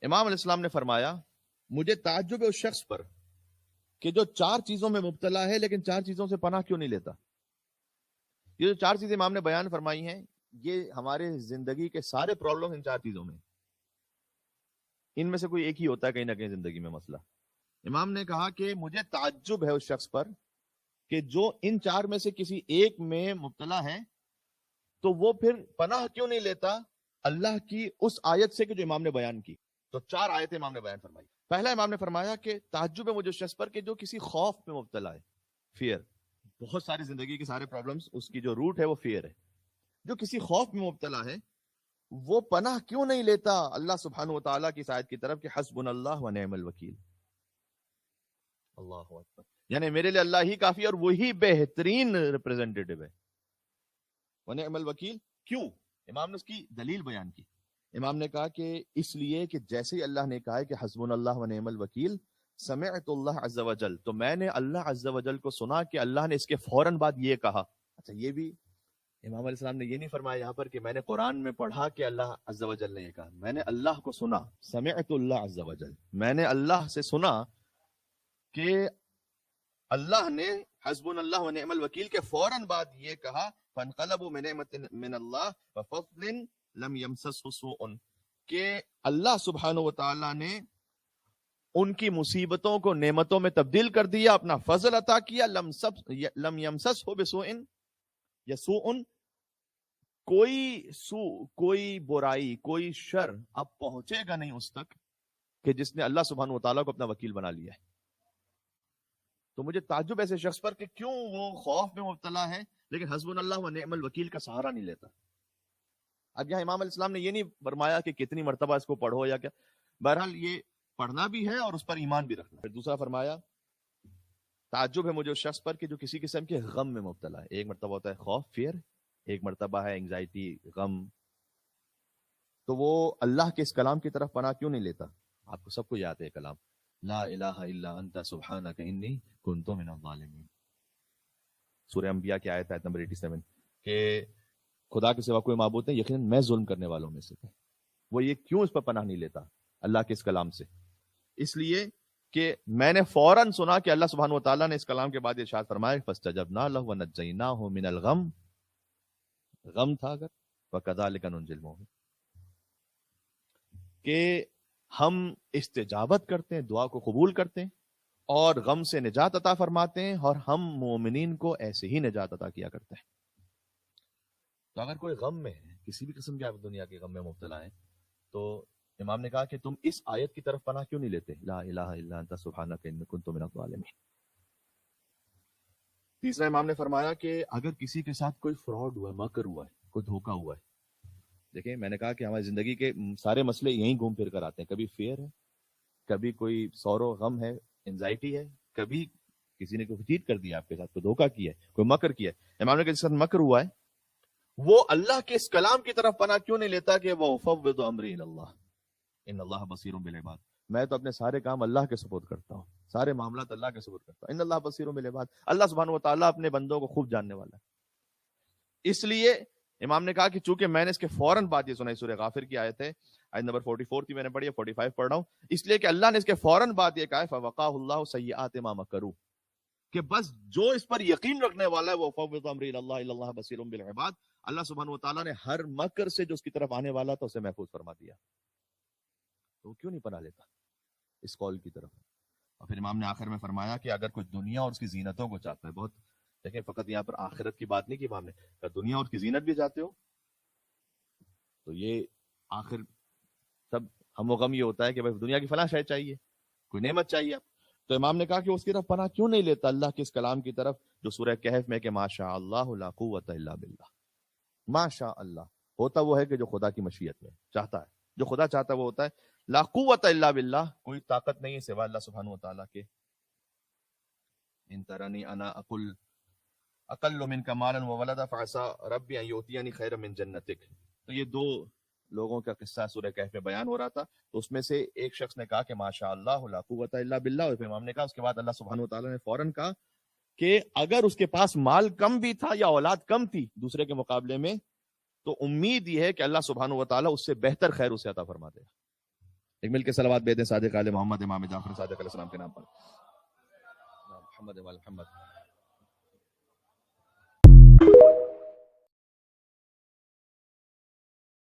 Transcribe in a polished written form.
امام علیہ السلام نے فرمایا مجھے تعجب ہے اس شخص پر کہ جو 4 چیزوں میں مبتلا ہے لیکن 4 چیزوں سے پناہ کیوں نہیں لیتا. یہ جو 4 چیزیں امام نے بیان فرمائی ہیں یہ ہمارے زندگی کے سارے پرابلم ان 4 چیزوں میں، ان میں سے کوئی ایک ہی ہوتا ہے کہیں نہ کہیں زندگی میں مسئلہ. امام نے کہا کہ مجھے تعجب ہے اس شخص پر کہ جو ان 4 میں سے کسی ایک میں مبتلا ہے تو وہ پھر پناہ کیوں نہیں لیتا اللہ کی اس آیت سے کہ جو امام نے بیان کی. تو 4 آیتیں امام نے بیان فرمائی. پہلا امام نے فرمایا کہ تعجب ہے مجھے اس شخص پر کہ جو کسی خوف میں مبتلا ہے، فیئر. بہت ساری زندگی کے سارے پرابلمز اس کی جو روٹ ہے وہ فیئر ہے. جو کسی خوف میں مبتلا ہے وہ پناہ کیوں نہیں لیتا اللہ سبحانہ و تعالیٰ کی اس آیت کی طرف کہ حسبنا اللہ و نعم الوکیل. اللہ اکبر، یعنی میرے لیے اللہ ہی کافی اور وہی بہترین ریپرزینٹیٹو ہے. ونعم الوکیل کیوں؟ امام نے اس کی دلیل بیان کی. امام نے کہا کہ اس لیے کہ جیسے ہی اللہ نے کہا ہے کہ حسبنا اللہ و نعم الوکیل، سمعت اللہ عز و جل، تو میں نے اللہ عز و جل کو سنا کہ اللہ نے اس کے فوراً بعد یہ کہا. اچھا، یہ بھی امام علیہ السلام نے یہ نہیں فرمایا یہاں پر کہ میں نے قرآن میں پڑھا کہ اللہ عز و جل نے یہ کہا، میں نے اللہ کو سنا. سمعت اللہ عز و جل، میں نے اللہ سے سنا کہ اللہ نے حسبنا اللہ و نعم الوکیل کے فوراً بعد یہ کہا فانقلبوا بنعمت من اللہ وفضل لم یمسسہ سوء، کہ اللہ سبحانہ و تعالی نے ان کی مصیبتوں کو نعمتوں میں تبدیل کر دیا، اپنا فضل عطا کیا. لم یمسسہ بسوء یا سوء، کوئی برائی، کوئی شر اب پہنچے گا نہیں اس تک کہ جس نے اللہ سبحانہ و تعالیٰ کو اپنا وکیل بنا لیا ہے. تو مجھے تعجب ایسے شخص پر کہ کیوں وہ خوف میں مبتلا ہے لیکن حسبنا اللہ و نعم الوکیل کا سہارا نہیں لیتا. اب یہاں امام علیہ السلام نے یہ نہیں فرمایا کہ کتنی مرتبہ اس کو پڑھو یا کیا، بہرحال یہ پڑھنا بھی ہے اور اس پر ایمان بھی رکھنا. پھر دوسرا فرمایا تعجب ہے مجھے اس شخص پر کہ جو کسی قسم کے غم میں مبتلا ہے. ایک مرتبہ ہوتا ہے خوف، فیئر، ایک مرتبہ ہے انگزائٹی، غم. تو وہ اللہ کے اس کلام کی طرف پناہ کیوں نہیں لیتا؟ آپ کو سب کو یاد ہے کلام لا الہ الا انت سبحانک انی کنت من الظالمین، سورہ انبیاء کی آیت نمبر 87، کہ خدا کے سوا کوئی معبود نہیں، یقیناً میں ظلم کرنے والوں میں سے تھا. وہ یہ کیوں اس پر پناہ نہیں لیتا اللہ کے اس کلام سے؟ اس لیے کہ میں نے فوراً سنا کہ اللہ سبحانہ و تعالیٰ نے اس کلام کے بعد ارشاد فرمایا فاستجبنا له ونجیناہ من الغم، غم تھا اگر، وکذالک ننجی المؤمنین، کہ ہم استجابت کرتے ہیں، دعا کو قبول کرتے ہیں اور غم سے نجات عطا فرماتے ہیں، اور ہم مومنین کو ایسے ہی نجات عطا کیا کرتے ہیں. تو اگر کوئی غم میں ہے، کسی بھی قسم کے آپ دنیا کے غم میں مبتلا ہیں، تو امام نے کہا کہ تم اس آیت کی طرف پناہ کیوں نہیں لیتے، لا الہ الا انت سبحانک انی کنت من الظالمین. تیسرا امام نے فرمایا کہ اگر کسی کے ساتھ کوئی فراڈ ہوا ہے، مکر ہوا ہے، کوئی دھوکہ ہوا ہے. دیکھیں میں نے کہا کہ ہماری زندگی کے سارے مسئلے یہیں گھوم پھر کر آتے ہیں. کبھی فیئر ہے، کبھی کوئی سورو غم ہے، انزائٹی ہے، کبھی کسی نے کوئی چیٹ کر دیا آپ کے ساتھ، کوئی دھوکہ کیا ہے، کوئی مکر کیا ہے. امام نے کہا جس کے ساتھ مکر ہوا ہے وہ اللہ کے اس کلام کی طرف پناہ کیوں نہیں لیتا کہ وَأُفَوِّضُ أَمْرِي إِلَى اللَّهِ إِنَّ اللَّهَ بَصِيرٌ بِالْعِبَادِ، میں تو اپنے سارے کام اللہ کے سپرد کرتا ہوں، سارے معاملات اللہ کے سپرد کرتا ہوں. ان اللہ بصیر بالعباد، اللہ سبحانہ و تعالیٰ اپنے بندوں کو خوب جاننے والا ہے. اس لیے امام نے کہا کہ چونکہ میں نے اس کے فوراً بعد یہ سنا، سورہ غافر کی آیت ہے، آیت نمبر 44 تھی، میں نے پڑھی ہے، 45 پڑھ رہا ہوں، اس لیے کہ اللہ نے اس کے فوراً بعد یہ کہا ہے فَوَقَاهُ اللَّهُ سَيِّئَاتِ مَا مَكَرُوا، کہ بس جو اس پر یقین رکھنے والا ہے وہ فَوَّضَ أَمْرِي إِلَى اللَّهِ إِنَّ اللَّهَ بَصِيرٌ بِالْعِبَادِ، اللہ سبحانہ و تعالیٰ نے ہر مکر سے جو اس کی طرف آنے والا تھا اسے محفوظ فرما دیا. تو کیوں نہیں پناہ لیتا اس قول کی طرف؟ اور پھر امام نے آخر میں فرمایا کہ اگر کوئی دنیا اور اس کی زینتوں کو چاہتا ہے، بہت دیکھیں فقط یہاں پر آخرت کی بات نہیں کی امام نے، اگر دنیا اور اس کی زینت بھی چاہتے ہو تو یہ آخر سب ہم و غم یہ ہوتا ہے کہ بھائی دنیا کی فلاں شے چاہیے، کوئی نعمت چاہیے آپ. تو امام نے کہا کہ اس کی طرف پناہ کیوں نہیں لیتا اللہ کے اس کلام کی طرف جو سورہ کہف میں کہ ما شاء اللہ لا قوت الا باللہ، ما شاء اللہ ہوتا وہ ہے کہ جو خدا کی مشیت میں چاہتا ہے، جو خدا چاہتا ہے وہ ہوتا ہے. لا قوت الا باللہ، کوئی طاقت نہیں ہے سوا اللہ سبحانہ و تعالیٰ کے. ان ترنی انا اقل منک مالا وولدا فعسى ربی ان یؤتینی خیرا من جنتک. تو یہ 2 لوگوں کا قصہ سورہ کہف میں بیان ہو رہا تھا. تو اس میں سے ایک شخص نے کہا کہ ماشاء اللہ لا قوت الا باللہ، اور امام نے کہا اس کے بعد اللہ سبحانہ و تعالیٰ نے فوراً کہا کہ اگر اس کے پاس مال کم بھی تھا یا اولاد کم تھی دوسرے کے مقابلے میں، تو امید یہ ہے کہ اللہ سبحانہ و تعالیٰ اس سے بہتر خیر اسے عطا فرما دے گا. ایک مل کے صلوات بھیج دیں صادق آل محمد امام جعفر صادق علیہ السلام کے نام پر. محمد وال محمد.